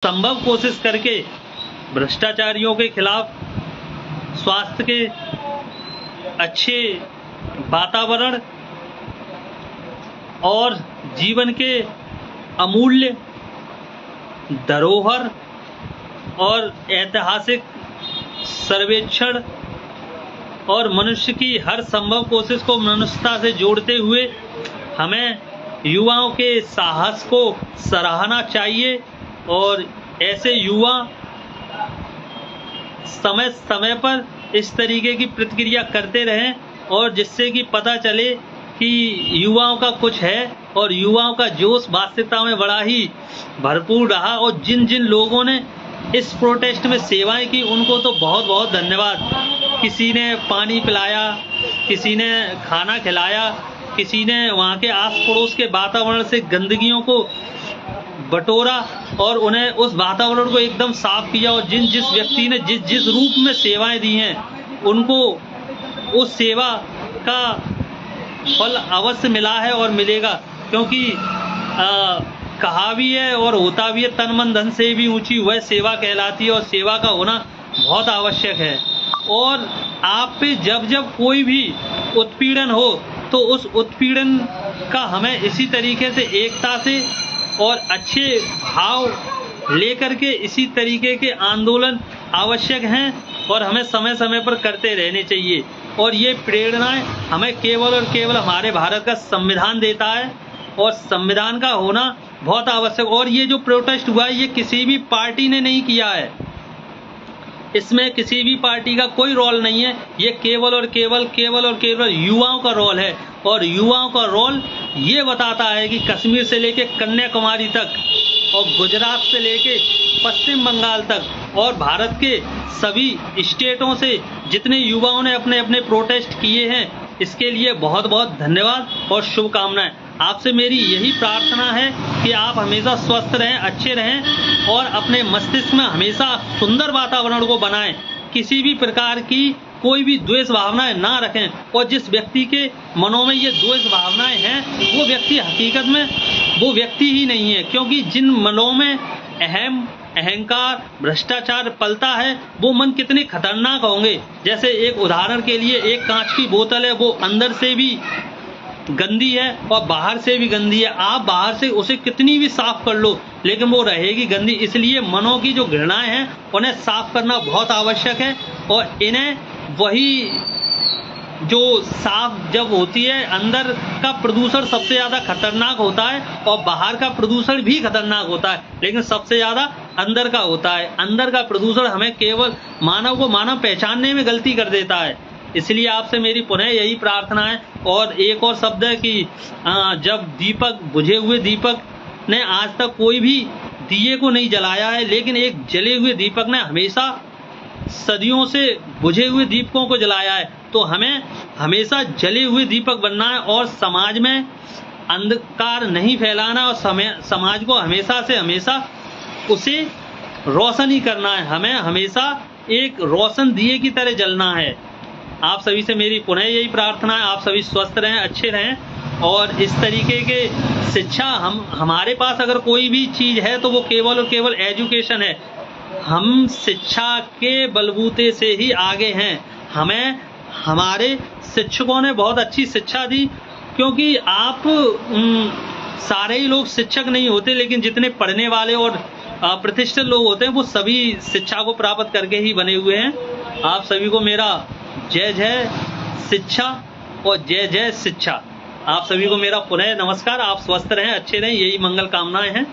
संभव कोशिश करके भ्रष्टाचारियों के खिलाफ स्वास्थ्य के अच्छे वातावरण और जीवन के अमूल्य धरोहर और ऐतिहासिक सर्वेक्षण और मनुष्य की हर संभव कोशिश को मनुष्यता से जोड़ते हुए हमें युवाओं के साहस को सराहना चाहिए और ऐसे युवा समय समय पर इस तरीके की प्रतिक्रिया करते रहें और जिससे कि पता चले कि युवाओं का कुछ है और युवाओं का जोश वास्तविकता में बड़ा ही भरपूर रहा। और जिन जिन लोगों ने इस प्रोटेस्ट में सेवाएं की उनको तो बहुत बहुत धन्यवाद। किसी ने पानी पिलाया, किसी ने खाना खिलाया, किसी ने वहाँ के आस पड़ोस के वातावरण से गंदगियों को बटोरा और उन्हें उस वातावरण को एकदम साफ किया। और जिस व्यक्ति ने जिस रूप में सेवाएं दी हैं उनको उस सेवा का फल अवश्य मिला है और मिलेगा, क्योंकि कहा भी है और होता भी है, तन मन धन से भी ऊंची वह सेवा कहलाती है और सेवा का होना बहुत आवश्यक है। और आप पे जब जब कोई भी उत्पीड़न हो तो उस उत्पीड़न का हमें इसी तरीके से एकता से और अच्छे भाव लेकर के इसी तरीके के आंदोलन आवश्यक हैं और हमें समय समय पर करते रहने चाहिए। और ये प्रेरणाएं हमें केवल और केवल हमारे भारत का संविधान देता है और संविधान का होना बहुत आवश्यक। और ये जो प्रोटेस्ट हुआ है ये किसी भी पार्टी ने नहीं किया है, इसमें किसी भी पार्टी का कोई रोल नहीं है। ये केवल और केवल युवाओं का रोल है। और युवाओं का रोल ये बताता है कि कश्मीर से लेके कन्याकुमारी तक और गुजरात से लेके पश्चिम बंगाल तक और भारत के सभी स्टेटों से जितने युवाओं ने अपने अपने प्रोटेस्ट किए हैं इसके लिए बहुत बहुत धन्यवाद और शुभकामनाएं। आपसे मेरी यही प्रार्थना है कि आप हमेशा स्वस्थ रहें, अच्छे रहें और अपने मस्तिष्क में हमेशा सुंदर वातावरण को बनाएं। किसी भी प्रकार की कोई भी द्वेष भावनाएं ना रखें। और जिस व्यक्ति के मनों में ये द्वेष भावनाएं हैं वो व्यक्ति हकीकत में वो व्यक्ति ही नहीं है, क्योंकि जिन मनों में अहंकार भ्रष्टाचार पलता है वो मन कितने खतरनाक होंगे। जैसे एक उदाहरण के लिए एक कांच की बोतल है, वो अंदर से भी गंदी है और बाहर से भी गंदी है। आप बाहर से उसे कितनी भी साफ कर लो लेकिन वो रहेगी गंदी। इसलिए मनों की जो घृणाएं हैं उन्हें साफ करना बहुत आवश्यक है। और इन्हें वही जो साफ जब होती है, अंदर का प्रदूषण सबसे ज़्यादा खतरनाक होता है और बाहर का प्रदूषण भी खतरनाक होता है, लेकिन सबसे ज़्यादा अंदर का होता है। अंदर का प्रदूषण हमें केवल मानव को मानव पहचानने में गलती कर देता है। इसलिए आपसे मेरी पुनः यही प्रार्थना है। और एक और शब्द है कि जब दीपक बुझे हुए दीपक ने आज तक कोई भी दिए को नहीं जलाया है, लेकिन एक जले हुए दीपक ने हमेशा सदियों से बुझे हुए दीपकों को जलाया है। तो हमें हमेशा जले हुए दीपक बनना है और समाज में अंधकार नहीं फैलाना और समाज को हमेशा से हमेशा उसे रोशन ही करना है। हमें हमेशा एक रोशन दिए की तरह जलना है। आप सभी से मेरी पुनः यही प्रार्थना है, आप सभी स्वस्थ रहें, अच्छे रहें और इस तरीके के शिक्षा हमारे पास अगर कोई भी चीज़ है तो वो केवल और केवल एजुकेशन है। हम शिक्षा के बलबूते से ही आगे हैं। हमें हमारे शिक्षकों ने बहुत अच्छी शिक्षा दी, क्योंकि आप सारे ही लोग शिक्षक नहीं होते, लेकिन जितने पढ़ने वाले और प्रतिष्ठित लोग होते हैं वो सभी शिक्षा को प्राप्त करके ही बने हुए हैं। आप सभी को मेरा जय जय शिक्षा और जय जय शिक्षा। आप सभी को मेरा पुनः नमस्कार। आप स्वस्थ रहें, अच्छे रहें, यही मंगल कामनाएं हैं।